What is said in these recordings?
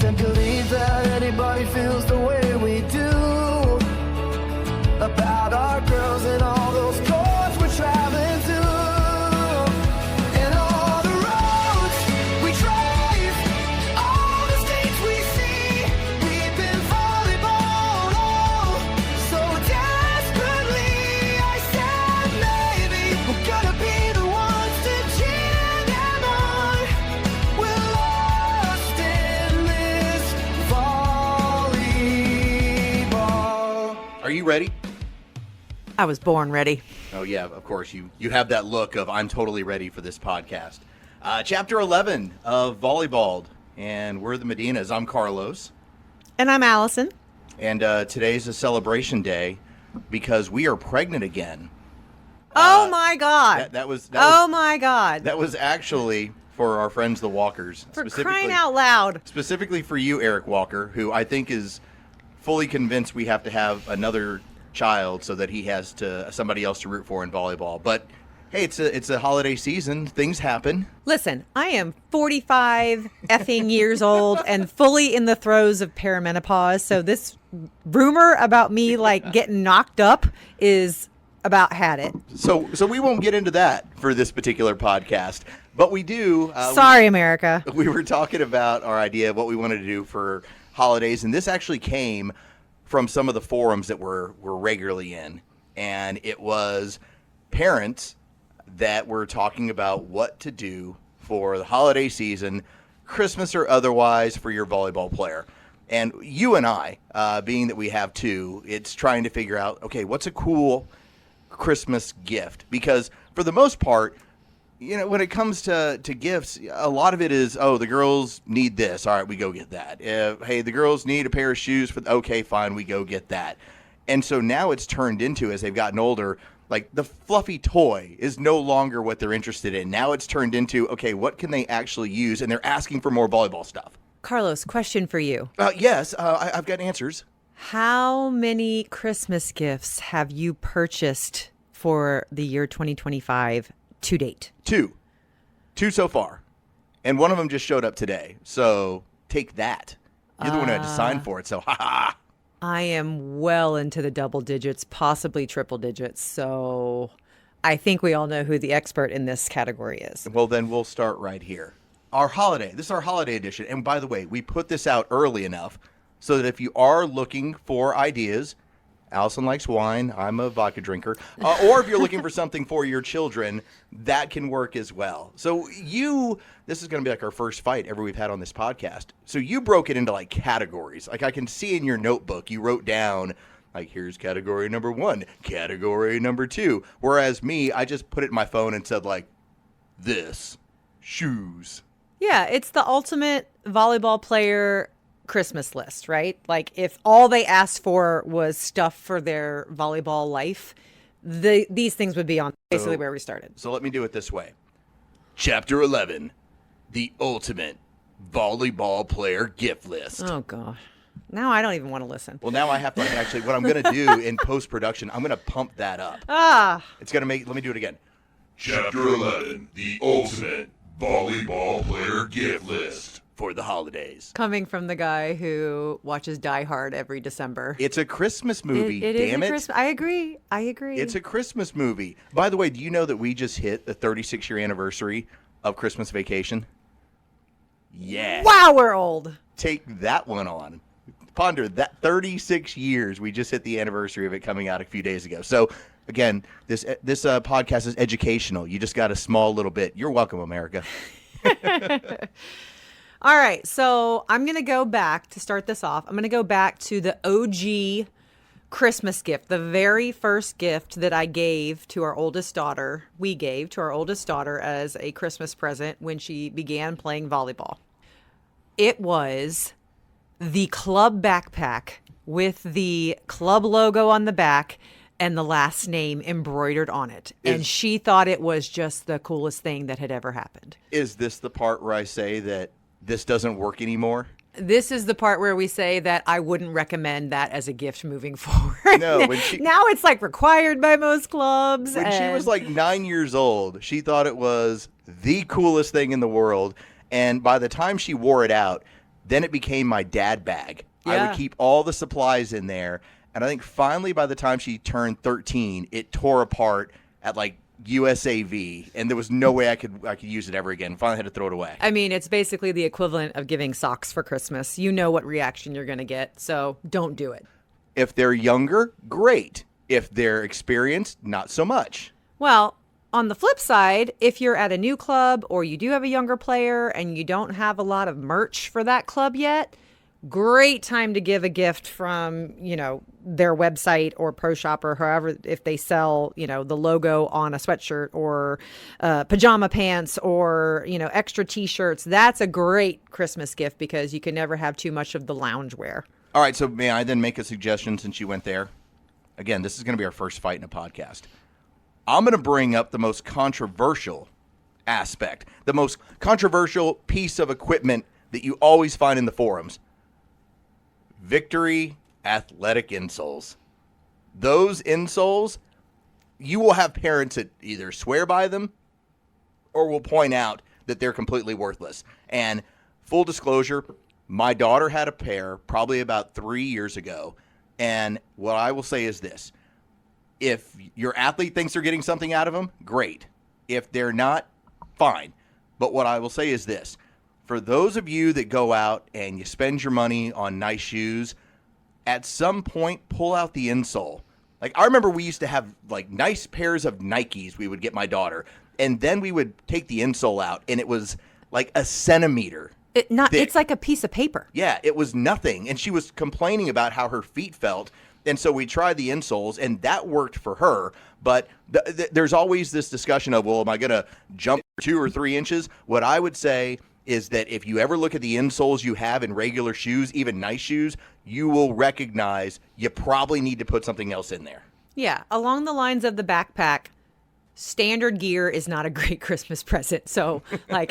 can't believe that anybody feels the way we do about our girls and all those courts we're traveling to. And all the roads we drive, all the states we see, we've been volleyball so desperately. I said maybe we're gonna be the ones to cheer them on. We're lost in this volleyball. Are you ready? I was born ready. Oh, yeah, of course. You have that look of I'm totally ready for this podcast. Chapter 11 of Volleyball'd, and we're the Medinas. I'm Carlos. And I'm Alison. And today's a celebration day because we are pregnant again. Oh, my God. My God. That was actually for our friends, the Walkers. For crying out loud. Specifically for you, Eric Walker, who I think is fully convinced we have to have another child so that he has somebody else to root for in volleyball. But hey, it's a holiday season. Things happen. Listen, I am 45 effing years old and fully in the throes of perimenopause. So this rumor about me like getting knocked up is about had it. So we won't get into that for this particular podcast. But we do. Sorry, America. We were talking about our idea of what we wanted to do for holidays, and this actually came from some of the forums that we're regularly in. And it was parents that were talking about what to do for the holiday season, Christmas or otherwise, for your volleyball player. And you and I, being that we have two, it's trying to figure out, okay, what's a cool Christmas gift? Because for the most part, you know, when it comes to gifts, a lot of it is, oh, the girls need this. All right, we go get that. Hey, the girls need a pair of shoes. Okay, fine, we go get that. And so now it's turned into, as they've gotten older, like the fluffy toy is no longer what they're interested in. Now it's turned into, okay, what can they actually use? And they're asking for more volleyball stuff. Carlos, question for you. Yes, I've got answers. How many Christmas gifts have you purchased for the year 2025 to date? Two so far. And one of them just showed up today. So take that. You're the one who had to sign for it. So ha ha. I am well into the double digits, possibly triple digits. So I think we all know who the expert in this category is. Well, then we'll start right here. This is our holiday edition. And by the way, we put this out early enough so that if you are looking for ideas, Alison likes wine, I'm a vodka drinker, or if you're looking for something for your children, that can work as well. So this is going to be like our first fight ever we've had on this podcast. So you broke it into like categories. Like I can see in your notebook, you wrote down like, here's category number 1, category number 2. Whereas me, I just put it in my phone and said like, this, shoes. Yeah, it's the ultimate volleyball player Christmas list, right? Like if all they asked for was stuff for their volleyball life, these things would be on basically where we started. So let me do it this way. Chapter 11, the ultimate volleyball player gift list. Oh, gosh. Now I don't even want to listen. Well, now I have to actually, what I'm going to do in post-production, I'm going to pump that up. It's going to let me do it again. Chapter 11, the ultimate volleyball player gift list for the holidays. Coming from the guy who watches Die Hard every December. It's a Christmas movie, damn it. I agree. It's a Christmas movie. By the way, do you know that we just hit the 36-year anniversary of Christmas Vacation? Yeah. Wow, we're old. Take that one on. Ponder that 36 years. We just hit the anniversary of it coming out a few days ago. So, again, this podcast is educational. You just got a small little bit. You're welcome, America. All right, so I'm going to go back to start this off. I'm going to go back to the OG Christmas gift, the very first gift that I gave to our oldest daughter. We gave to our oldest daughter as a Christmas present when she began playing volleyball. It was the club backpack with the club logo on the back and the last name embroidered on it. And she thought it was just the coolest thing that had ever happened. Is this the part where I say that this doesn't work anymore? This is the part where we say that I wouldn't recommend that as a gift moving forward. No, now it's like required by most clubs. When she was like 9 years old, she thought it was the coolest thing in the world. And by the time she wore it out, Then it became my dad bag. I Yeah. would keep all the supplies in there. And I think finally by the time she turned 13, it tore apart at like USAV, and there was no way I could use it ever again. Finally had to throw it away. I mean, it's basically the equivalent of giving socks for Christmas. You know what reaction you're going to get, so don't do it. If they're younger, great. If they're experienced, not so much. Well, on the flip side, if you're at a new club or you do have a younger player and you don't have a lot of merch for that club yet, great time to give a gift from, their website or Pro Shop or however, if they sell, the logo on a sweatshirt or pajama pants or, extra t-shirts. That's a great Christmas gift because you can never have too much of the loungewear. All right, so may I then make a suggestion since you went there? Again, this is going to be our first fight in a podcast. I'm going to bring up the most controversial aspect, the most controversial piece of equipment that you always find in the forums. Victory athletic insoles. Those insoles, you will have parents that either swear by them or will point out that they're completely worthless. And full disclosure, my daughter had a pair probably about 3 years ago. And what I will say is this. If your athlete thinks they're getting something out of them, great. If they're not, fine. But what I will say is this. For those of you that go out and you spend your money on nice shoes, at some point, pull out the insole. Like, I remember we used to have, like, nice pairs of Nikes we would get my daughter. And then we would take the insole out, and it was, like, a centimeter thick. It's like a piece of paper. Yeah, it was nothing. And she was complaining about how her feet felt. And so we tried the insoles, and that worked for her. But there's always this discussion of, well, am I going to jump 2 or 3 inches? What I would say is that if you ever look at the insoles you have in regular shoes, even nice shoes, you will recognize you probably need to put something else in there. Yeah, along the lines of the backpack, standard gear is not a great Christmas present. So, like,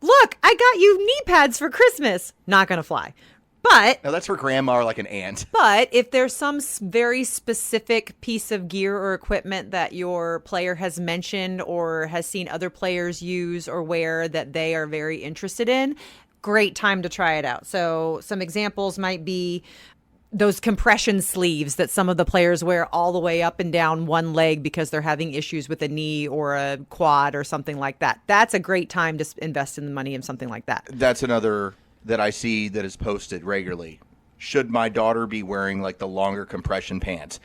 look, I got you knee pads for Christmas. Not going to fly. But Now, that's for grandma or like an aunt. But if there's some very specific piece of gear or equipment that your player has mentioned or has seen other players use or wear that they are very interested in, great time to try it out. So some examples might be those compression sleeves that some of the players wear all the way up and down one leg because they're having issues with a knee or a quad or something like that. That's a great time to invest in the money in something like that. That's another that I see that is posted regularly. Should my daughter be wearing like the longer compression pants?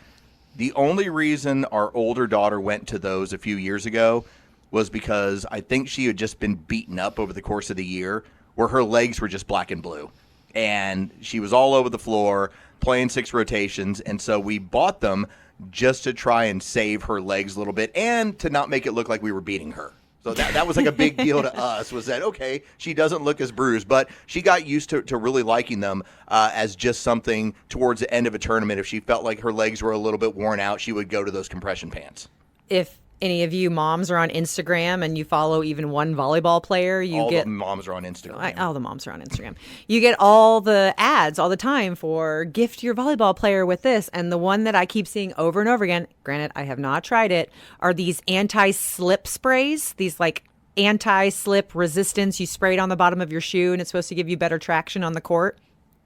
The only reason our older daughter went to those a few years ago was because I think she had just been beaten up over the course of the year where her legs were just black and blue. And she was all over the floor playing 6 rotations. And so we bought them just to try and save her legs a little bit and to not make it look like we were beating her. So that was like a big deal to us, was that, okay, she doesn't look as bruised, but she got used to really liking them as just something towards the end of a tournament. If she felt like her legs were a little bit worn out, she would go to those compression pants. If any of you moms are on Instagram and you follow even one volleyball player, All the moms are on Instagram. All the moms are on Instagram. You get all the ads all the time for gift your volleyball player with this. And the one that I keep seeing over and over again, granted, I have not tried it, are these anti-slip sprays. These like anti-slip resistance. You spray it on the bottom of your shoe and it's supposed to give you better traction on the court.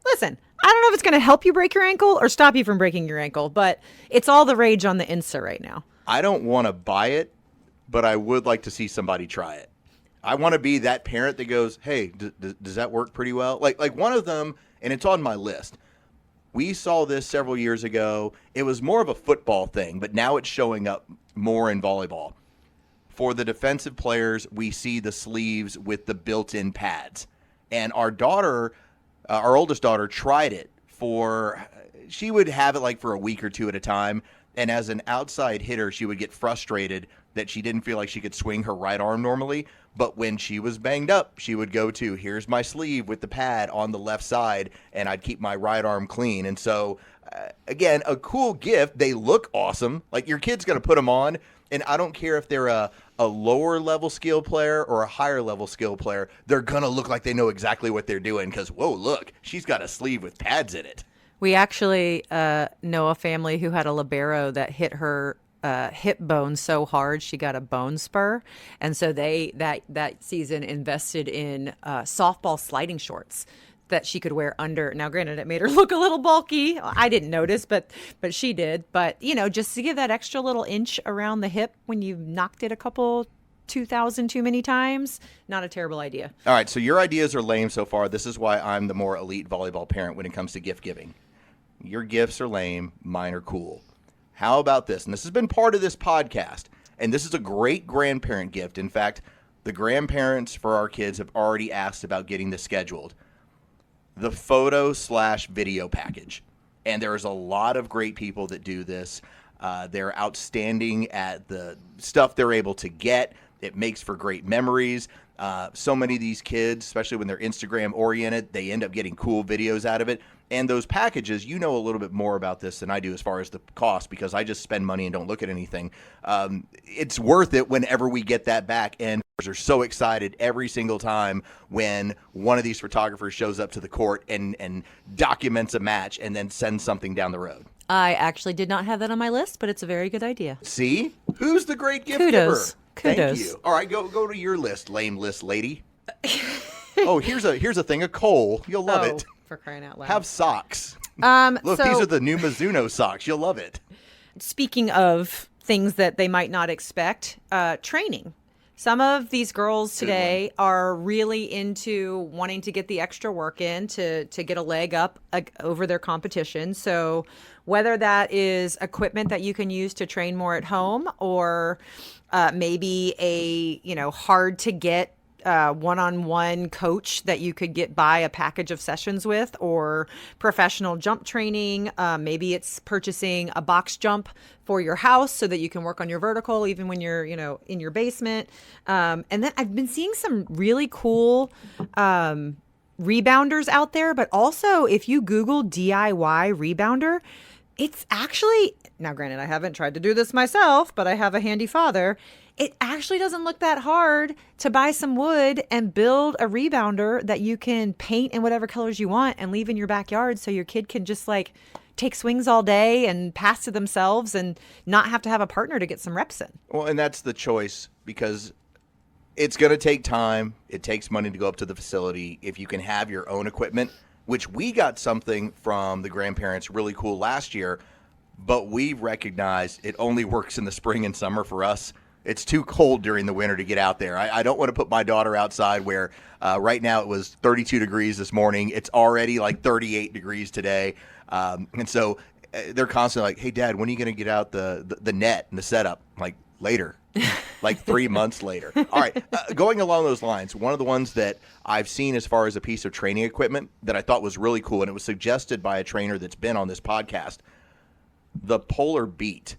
Listen, I don't know if it's going to help you break your ankle or stop you from breaking your ankle, but it's all the rage on the Insta right now. I don't want to buy it, but I would like to see somebody try it. I want to be that parent that goes, hey, does that work pretty well? Like one of them, and it's on my list. We saw this several years ago. It was more of a football thing, but now it's showing up more in volleyball. For the defensive players, we see the sleeves with the built-in pads. And our daughter, our oldest daughter, tried it she would have it like for a week or 2 at a time. And as an outside hitter, she would get frustrated that she didn't feel like she could swing her right arm normally. But when she was banged up, she would go to, here's my sleeve with the pad on the left side, and I'd keep my right arm clean. And so, again, a cool gift. They look awesome. Like, your kid's going to put them on, and I don't care if they're a lower-level skill player or a higher-level skill player. They're going to look like they know exactly what they're doing because, whoa, look, she's got a sleeve with pads in it. We actually know a family who had a libero that hit her hip bone so hard she got a bone spur, and so they that season invested in softball sliding shorts that she could wear under. Now, granted, it made her look a little bulky. I didn't notice, but she did. But, just to give that extra little inch around the hip when you've knocked it a couple 2,000 too many times, not a terrible idea. All right, so your ideas are lame so far. This is why I'm the more elite volleyball parent when it comes to gift giving. Your gifts are lame, mine are cool. How about this? And this has been part of this podcast, and this is a great grandparent gift. In fact, the grandparents for our kids have already asked about getting this scheduled. The photo/video package. And there's a lot of great people that do this. They're outstanding at the stuff they're able to get. It makes for great memories. So many of these kids, especially when they're Instagram oriented, they end up getting cool videos out of it. And those packages, you know a little bit more about this than I do as far as the cost, because I just spend money and don't look at anything. It's worth it whenever we get that back. And are so excited every single time when one of these photographers shows up to the court and documents a match and then sends something down the road. I actually did not have that on my list, but it's a very good idea. See? Who's the great gift Kudos. giver? Kudos. Thank you. All right, go to your list, lame list lady. Oh, here's a thing of coal. You'll love it. For crying out loud. Have socks. Look, so, these are the new Mizuno socks. You'll love it. Speaking of things that they might not expect, training. Some of these girls today are really into wanting to get the extra work in to get a leg up over their competition. So whether that is equipment that you can use to train more at home, or maybe a hard to get one-on-one coach that you could buy a package of sessions with, or professional jump training. Maybe it's purchasing a box jump for your house so that you can work on your vertical even when you're in your basement. And then I've been seeing some really cool rebounders out there, but also if you Google DIY rebounder, it's actually, now granted, I haven't tried to do this myself, but I have a handy father. It actually doesn't look that hard to buy some wood and build a rebounder that you can paint in whatever colors you want and leave in your backyard, so your kid can just take swings all day and pass to themselves and not have to have a partner to get some reps in. Well, and that's the choice, because it's going to take time. It takes money to go up to the facility. If you can have your own equipment, which we got something from the grandparents really cool last year, but we recognized it only works in the spring and summer for us. It's too cold during the winter to get out there. I don't want to put my daughter outside where right now it was 32 degrees this morning. It's already like 38 degrees today. And so they're constantly like, hey, Dad, when are you going to get out the net and the setup? I'm like, later, like 3 months later. All right. Going along those lines, one of the ones that I've seen as far as a piece of training equipment that I thought was really cool, and it was suggested by a trainer that's been on this podcast, the Polar Beat.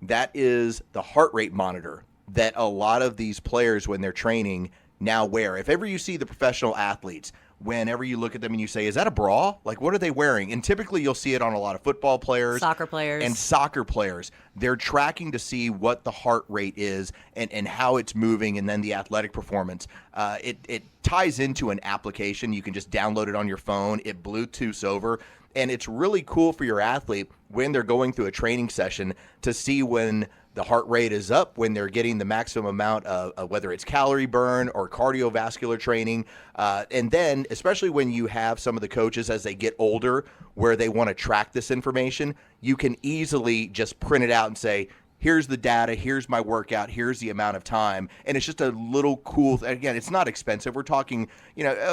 That is the heart rate monitor that a lot of these players, when they're training, now wear. If ever you see the professional athletes, whenever you look at them and you say, is that a bra? Like, what are they wearing? And typically you'll see it on a lot of football players. Soccer players. And soccer players. They're tracking to see what the heart rate is and how it's moving, and then the athletic performance. It ties into an application. You can just download it on your phone. It Bluetooths over. And it's really cool for your athlete when they're going through a training session to see when the heart rate is up, when they're getting the maximum amount of whether it's calorie burn or cardiovascular training. And then, especially when you have some of the coaches as they get older where they want to track this information, you can easily just print it out and say, here's the data, here's my workout, here's the amount of time. And it's just a little cool, again, it's not expensive. We're talking,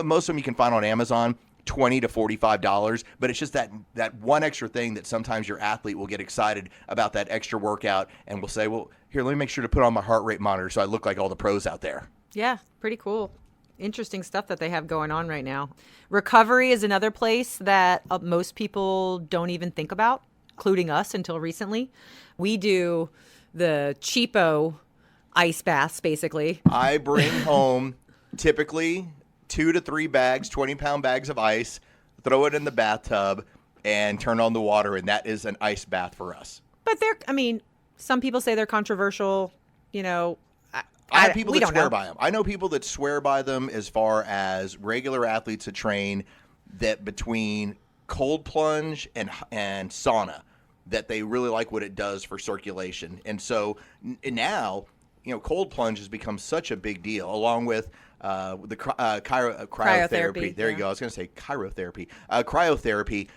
most of them you can find on Amazon. $20 to $45, but it's just that one extra thing that sometimes your athlete will get excited about, that extra workout, and will say, well, here, let me make sure to put on my heart rate monitor so I look like all the pros out there. Yeah, pretty cool. Interesting stuff that they have going on right now. Recovery is another place that most people don't even think about, including us until recently. We do the cheapo ice baths, basically. I bring home typically 2 to 3 bags, 20-pound bags of ice, throw it in the bathtub, and turn on the water, and that is an ice bath for us. But some people say they're controversial, I have people that swear by them. I know people that swear by them as far as regular athletes that train, that between cold plunge and sauna, that they really like what it does for circulation. And so now, cold plunge has become such a big deal, along with cryotherapy. Cryotherapy, There you yeah. go. I was going to say chirotherapy. Cryotherapy,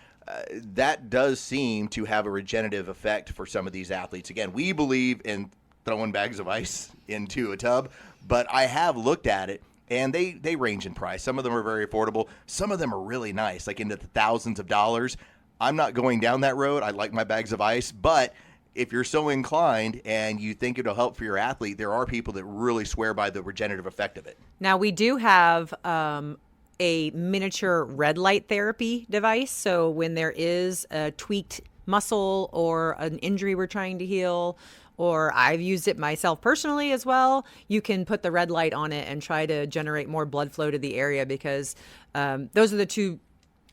that does seem to have a regenerative effect for some of these athletes. Again, we believe in throwing bags of ice into a tub, but I have looked at it, and they range in price. Some of them are very affordable. Some of them are really nice, like into the thousands of dollars. I'm not going down that road. I like my bags of ice, but if you're so inclined and you think it'll help for your athlete, there are people that really swear by the regenerative effect of it. Now, we do have a miniature red light therapy device. So when there is a tweaked muscle or an injury we're trying to heal, or I've used it myself personally as well, you can put the red light on it and try to generate more blood flow to the area, because those are the two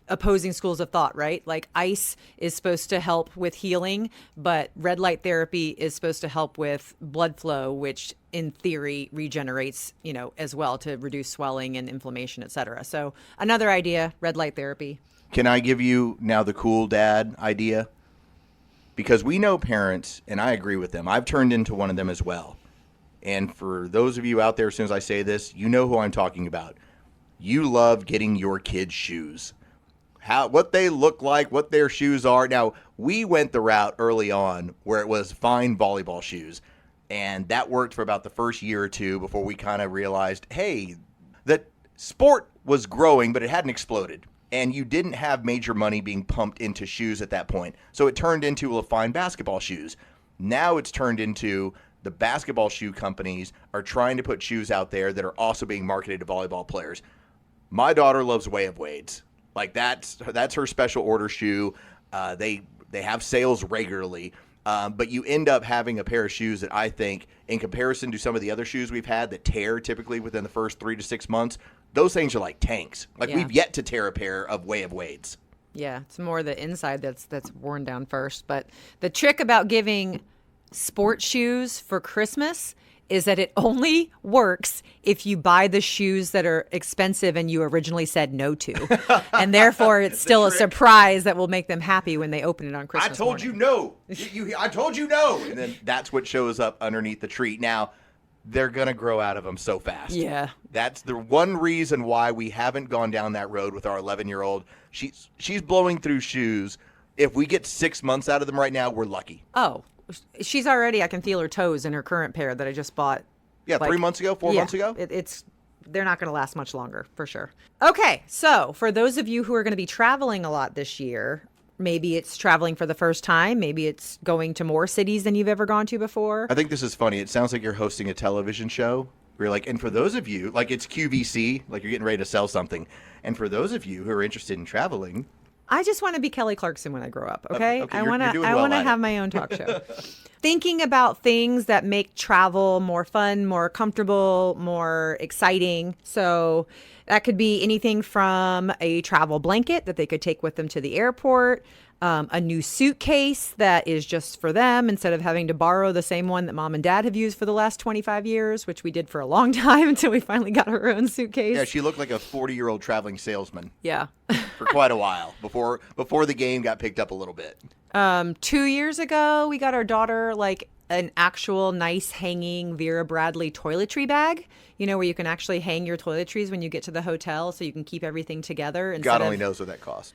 opposing schools of thought, right? Like ice is supposed to help with healing, but red light therapy is supposed to help with blood flow, which in theory regenerates, as well, to reduce swelling and inflammation, et cetera. So another idea, red light therapy. Can I give you now the cool dad idea? Because we know parents, and I agree with them. I've turned into one of them as well. And for those of you out there, as soon as I say this, you know who I'm talking about. You love getting your kids shoes. What they look like, what their shoes are. Now, we went the route early on where it was fine volleyball shoes. And that worked for about the first year or two before we kind of realized, hey, that sport was growing, but it hadn't exploded. And you didn't have major money being pumped into shoes at that point. So it turned into fine basketball shoes. Now it's turned into the basketball shoe companies are trying to put shoes out there that are also being marketed to volleyball players. My daughter loves Way of Wade's. Like that's her special order shoe. They have sales regularly, but you end up having a pair of shoes that I think, in comparison to some of the other shoes we've had that tear typically within the first 3 to 6 months, those things are like tanks. Like Yeah. we've yet to tear a pair of Way of Wade's. Yeah, it's more the inside that's worn down first. But the trick about giving sports shoes for Christmas is that it only works if you buy the shoes that are expensive and you originally said no to. And therefore, it's still a surprise that will make them happy when they open it on Christmas I told morning. you no. I told you no. And then that's what shows up underneath the tree. Now, they're going to grow out of them so fast. Yeah. That's the one reason why we haven't gone down that road with our 11-year-old. She's blowing through shoes. If we get 6 months out of them right now, we're lucky. Oh, she's already, I can feel her toes in her current pair that I just bought. Yeah, 3 months ago, 4 months ago. They're not going to last much longer, for sure. Okay, so for those of you who are going to be traveling a lot this year, maybe it's traveling for the first time, maybe it's going to more cities than you've ever gone to before. I think this is funny. It sounds like you're hosting a television show. We're like, and for those of you, like it's QVC, like you're getting ready to sell something. And for those of you who are interested in traveling, I just want to be Kelly Clarkson when I grow up, okay? Okay, I you're want doing to well at have it. my own talk show. Thinking about things that make travel more fun, more comfortable, more exciting. So that could be anything from a travel blanket that they could take with them to the airport, a new suitcase that is just for them instead of having to borrow the same one that mom and dad have used for the last 25 years, which we did for a long time until we finally got our own suitcase. yeah, she looked like a 40-year-old traveling salesman Yeah. for quite a while before the game got picked up a little bit. 2 years ago, we got our daughter like an actual nice hanging Vera Bradley toiletry bag, where you can actually hang your toiletries when you get to the hotel so you can keep everything together. God only knows what that costs.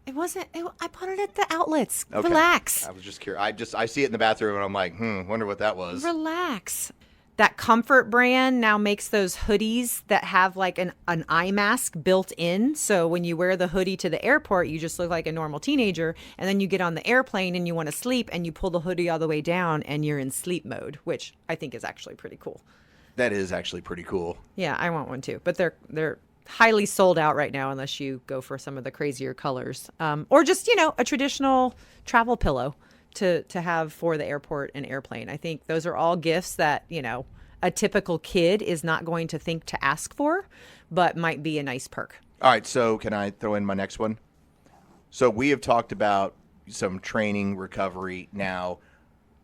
It wasn't, I bought it at the outlets. Okay. Relax. I was just curious. I see it in the bathroom and I'm like, wonder what that was. Relax. That Comfort brand now makes those hoodies that have like an eye mask built in. So when you wear the hoodie to the airport, you just look like a normal teenager. And then you get on the airplane and you want to sleep and you pull the hoodie all the way down and you're in sleep mode, which I think is actually pretty cool. That is actually pretty cool. Yeah, I want one too. But they're highly sold out right now unless you go for some of the crazier colors. Or just, a traditional travel pillow to have for the airport and airplane. I think those are all gifts that, a typical kid is not going to think to ask for, but might be a nice perk. All right, so can I throw in my next one? So we have talked about some training recovery. Now,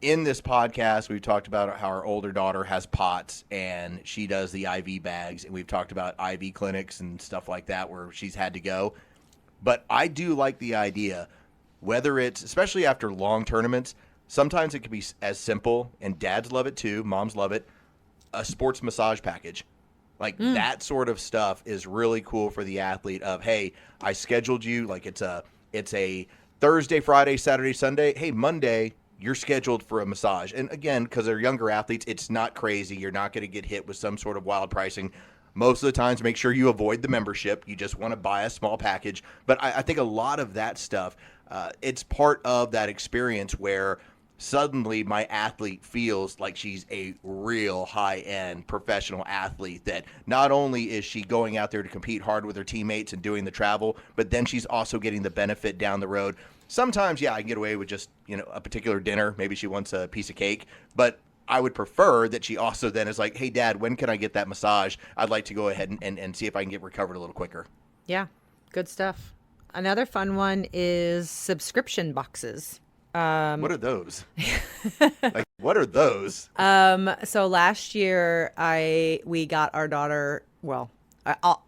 in this podcast, we've talked about how our older daughter has POTS and she does the IV bags, and we've talked about IV clinics and stuff like that where she's had to go. But I do like the idea, whether it's, especially after long tournaments, sometimes it can be as simple, and dads love it too, moms love it, a sports massage package. Like that sort of stuff is really cool for the athlete of, hey, I scheduled you, like it's a Thursday, Friday, Saturday, Sunday. Hey, Monday, you're scheduled for a massage. And again, because they're younger athletes, it's not crazy. You're not going to get hit with some sort of wild pricing. Most of the times, make sure you avoid the membership. You just want to buy a small package. But I think a lot of that stuff, it's part of that experience where suddenly my athlete feels like she's a real high-end professional athlete, that not only is she going out there to compete hard with her teammates and doing the travel, but then she's also getting the benefit down the road. Sometimes, yeah, I can get away with just, a particular dinner. Maybe she wants a piece of cake, but I would prefer that she also then is like, hey, Dad, when can I get that massage? I'd like to go ahead and see if I can get recovered a little quicker. Yeah, good stuff. Another fun one is subscription boxes. What are those? What are those? So last year we got our daughter, well,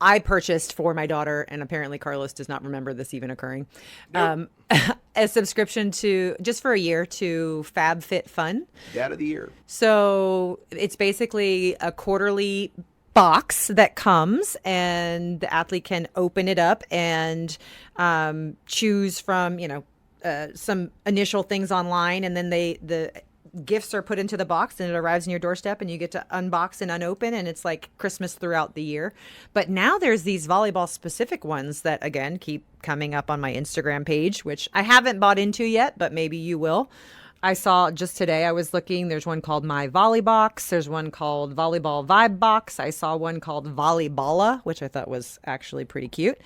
I purchased for my daughter, and apparently Carlos does not remember this even occurring, a subscription to, just for a year, to FabFitFun. Dad of the year. So it's basically a quarterly box that comes, and the athlete can open it up and choose from, some initial things online, and then the gifts are put into the box and it arrives in your doorstep and you get to unbox and unopen, and it's like Christmas throughout the year. But now there's these volleyball specific ones that, again, keep coming up on my Instagram page, which I haven't bought into yet, but maybe you will. I saw just today, I was looking, there's one called My Volley Box. There's one called Volleyball Vibe Box. I saw one called Volleyball'd, which I thought was actually pretty cute.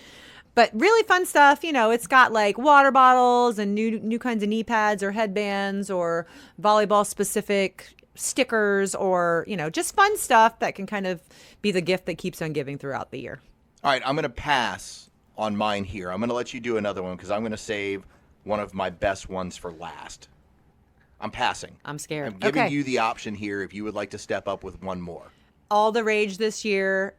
But really fun stuff. It's got like water bottles and new kinds of knee pads or headbands or volleyball specific stickers, or, just fun stuff that can kind of be the gift that keeps on giving throughout the year. All right, I'm going to pass on mine here. I'm going to let you do another one because I'm going to save one of my best ones for last. I'm passing. I'm scared. I'm giving Okay. you the option here if you would like to step up with one more. All the rage this year,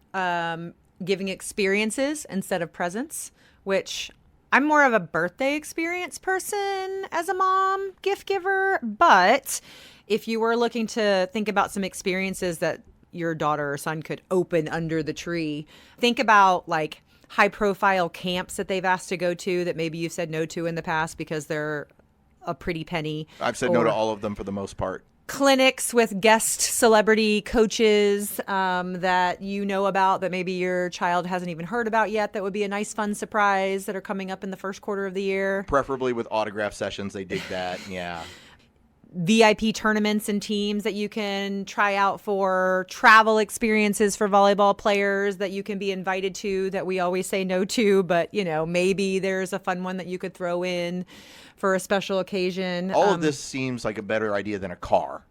giving experiences instead of presents, which I'm more of a birthday experience person as a mom, gift giver. But if you were looking to think about some experiences that your daughter or son could open under the tree, think about like high profile camps that they've asked to go to that maybe you've said no to in the past because they're a pretty penny. I've said no to all of them for the most part. Clinics with guest celebrity coaches that you know about that maybe your child hasn't even heard about yet, that would be a nice fun surprise, that are coming up in the first quarter of the year. Preferably with autograph sessions. They dig that. Yeah. VIP tournaments and teams that you can try out for, travel experiences for volleyball players that you can be invited to that we always say no to, but maybe there's a fun one that you could throw in for a special occasion. All of this seems like a better idea than a car.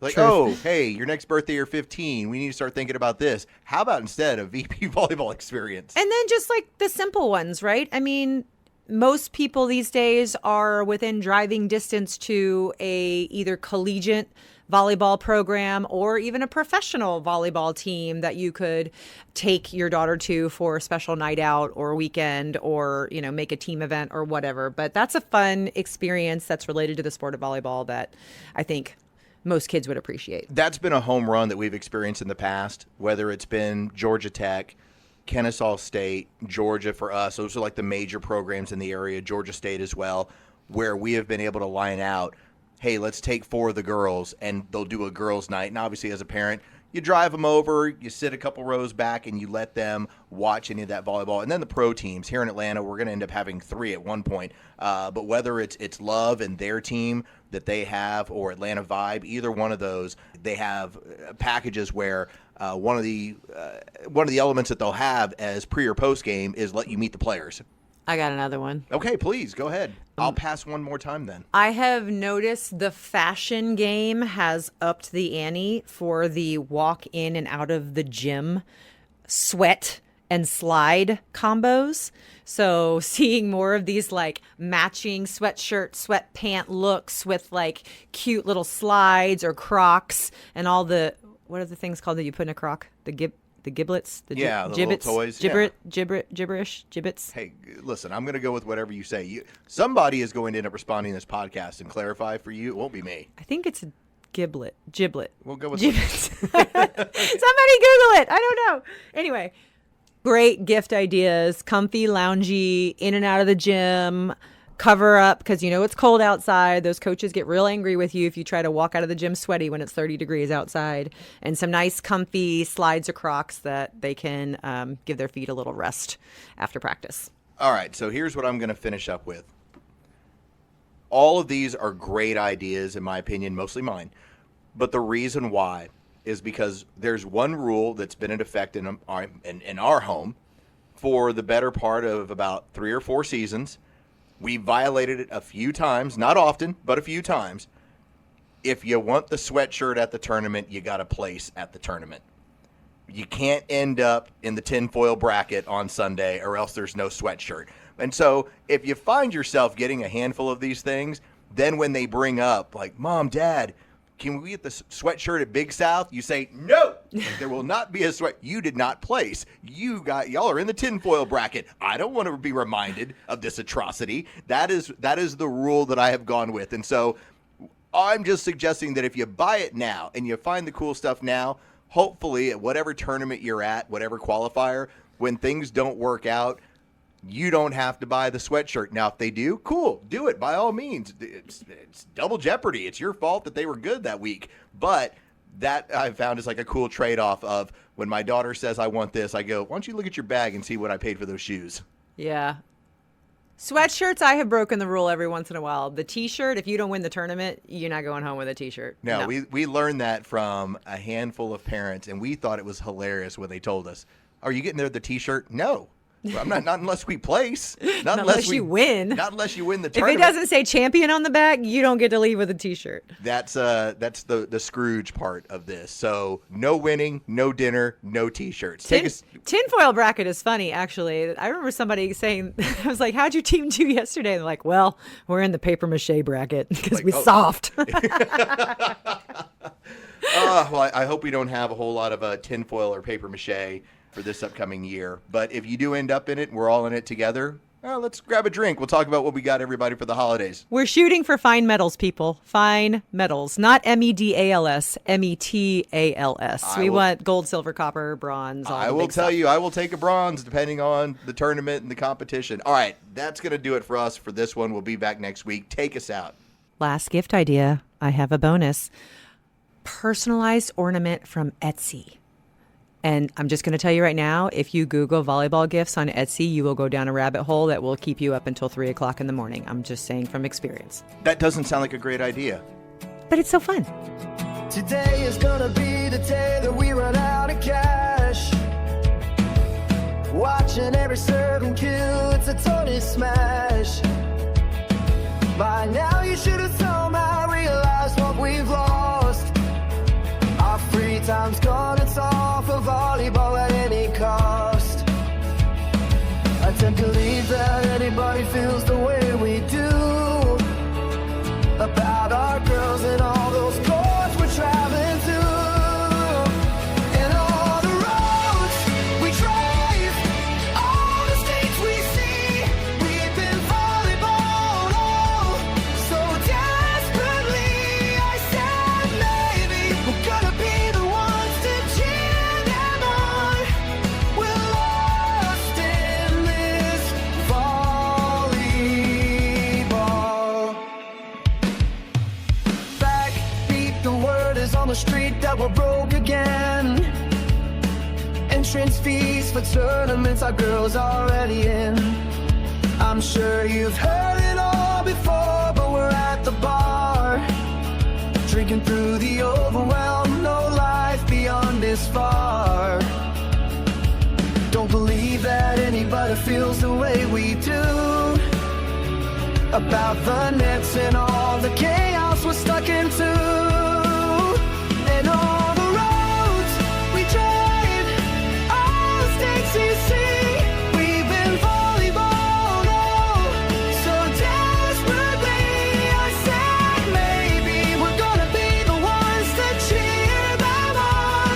Like, True. oh, hey, your next birthday, you're 15. We need to start thinking about this. How about instead a VP volleyball experience? And then just like the simple ones, right? I mean, most people these days are within driving distance to a either collegiate volleyball program or even a professional volleyball team that you could take your daughter to for a special night out or weekend, or, make a team event or whatever. But that's a fun experience that's related to the sport of volleyball that I think most kids would appreciate. That's been a home run that we've experienced in the past, whether it's been Georgia Tech, Kennesaw State, Georgia for us. Those are like the major programs in the area, Georgia State as well, where we have been able to line out, hey, let's take 4 of the girls, and they'll do a girls' night. And obviously, as a parent, you drive them over, you sit a couple rows back, and you let them watch any of that volleyball. And then the pro teams here in Atlanta, we're going to end up having 3 at one point. But whether it's Love and their team that they have, or Atlanta Vibe, either one of those, they have packages where one of the elements that they'll have as pre or post game is let you meet the players. I got another one. Okay, please go ahead. I'll pass one more time then. I have noticed the fashion game has upped the ante for the walk in and out of the gym sweat and slide combos. So seeing more of these like matching sweatshirt, sweatpant looks with like cute little slides or Crocs and all the, what are the things called that you put in a Croc? The giblets, the the gibbets, little toys. gibberish, gibbets. Hey, listen, I'm going to go with whatever you say. Somebody is going to end up responding to this podcast and clarify for you. It won't be me. I think it's Giblet. We'll go with Somebody Google it. I don't know. Anyway, great gift ideas. Comfy, loungy, in and out of the gym. Cover up because you know it's cold outside. Those coaches get real angry with you if you try to walk out of the gym sweaty when it's 30 degrees outside. And some nice, comfy slides or Crocs that they can give their feet a little rest after practice. All right, so here's what I'm going to finish up with. All of these are great ideas, in my opinion, mostly mine. But the reason why is because there's one rule that's been in effect in our home for the better part of about 3 or 4 seasons. We violated it a few times, not often, but a few times. If you want the sweatshirt at the tournament, you got a place at the tournament. You can't end up in the tinfoil bracket on Sunday or else there's no sweatshirt. And so if you find yourself getting a handful of these things, then when they bring up, like, Mom, Dad, can we get the sweatshirt at Big South? You say, no, there will not be a sweat. You did not place. Y'all are in the tinfoil bracket. I don't want to be reminded of this atrocity. That is the rule that I have gone with. And so I'm just suggesting that if you buy it now and you find the cool stuff now, hopefully at whatever tournament you're at, whatever qualifier, when things don't work out, you don't have to buy the sweatshirt. Now, if they do, cool, do it by all means. It's double jeopardy. It's your fault that they were good that week. But that I've found is like a cool trade-off of when my daughter says, I want this, I go, why don't you look at your bag and see what I paid for those shoes? Yeah. Sweatshirts, I have broken the rule every once in a while. The T-shirt, if you don't win the tournament, you're not going home with a T-shirt. No. We learned that from a handful of parents, and we thought it was hilarious when they told us, are you getting there the T-shirt? No. Well, I'm not unless we place. Not unless you win. Not unless you win the If tournament. it doesn't say champion on the back, you don't get to leave with a T-shirt. That's the Scrooge part of this. So no winning, no dinner, no T-shirts. Tinfoil bracket is funny, actually. I remember somebody saying, I was like, how'd your team do yesterday? And they're like, well, we're in the paper mache bracket because we soft. Well, I hope we don't have a whole lot of tinfoil or paper mache for this upcoming year. But if you do end up in it, we're all in it together. Let's grab a drink. We'll talk about what we got everybody for the holidays. We're shooting for fine medals, people. Fine medals. Not MEDALS, METALS. We want gold, silver, copper, bronze. I will tell you, I will take a bronze depending on the tournament and the competition. All right, that's going to do it for us for this one. We'll be back next week. Take us out. Last gift idea. I have a bonus. Personalized ornament from Etsy. And I'm just going to tell you right now, if you Google volleyball gifts on Etsy, you will go down a rabbit hole that will keep you up until 3 o'clock in the morning. I'm just saying from experience. That doesn't sound like a great idea. But it's so fun. Today is gonna be the day that we run out of cash. Watching every serve and kill, it's a total smash. By now you should have somehow realized what we've lost. Our free time's gone, it's all for volleyball at any cost. I tend to believe that anybody feels the way we do about our girls and all those courts we're traveling to, and all the roads we drive, all the states we see. We've been volleyballed all so desperately. I said maybe we're gonna be the ones to cheer them on. We're lost in this volleyball. Backbeat, the word is on the street that we're broke again. Entrance fees for tournaments our girls already in. I'm sure you've heard it all before, but we're at the bar, drinking through the overwhelm. No life beyond this far. Don't believe that anybody feels the way we do about the nets and all the chaos we're stuck into, and all the roads we drive, all the states you see. We've been volleyballed all so desperately. I said maybe we're gonna be the ones to cheer them on.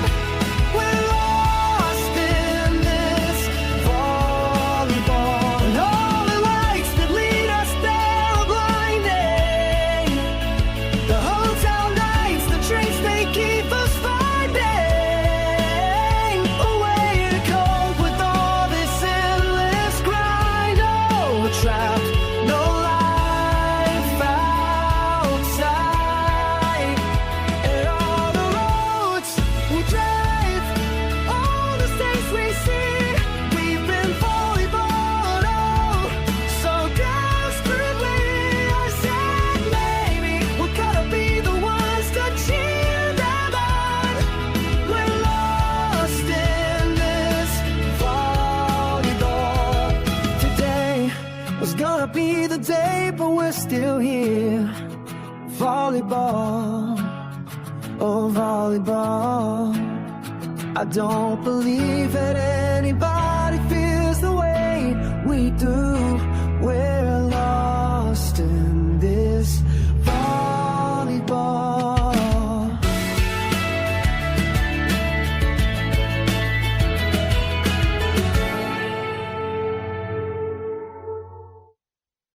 We're lost in this volleyball, and all the lights that lead us there are blinding. The whole town might be the day, but we're still here. Volleyball, oh volleyball. I don't believe that anybody